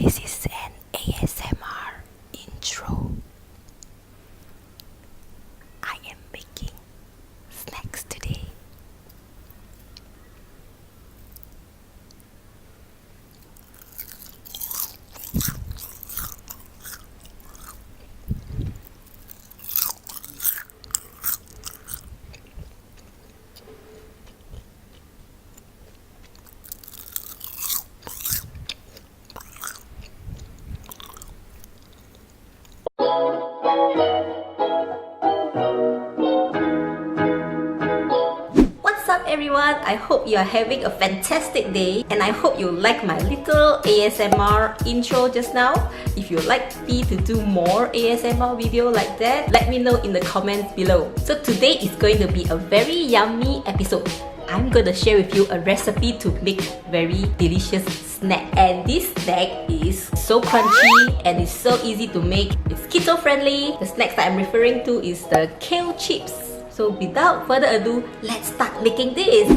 This is an ASMR intro. I am making snacks today. What's up everyone? I hope you are having a fantastic day and I hope you like my little ASMR intro just now. If you'd like me to do more ASMR video like that, let me know in the comments below. So today is going to be a very yummy episode. I'm going to share with you a recipe to make very delicious snack. And this snack is so crunchy and it's so easy to make. It's keto friendly. The snacks that I'm referring to is the kale chips. So without further ado, let's start making this.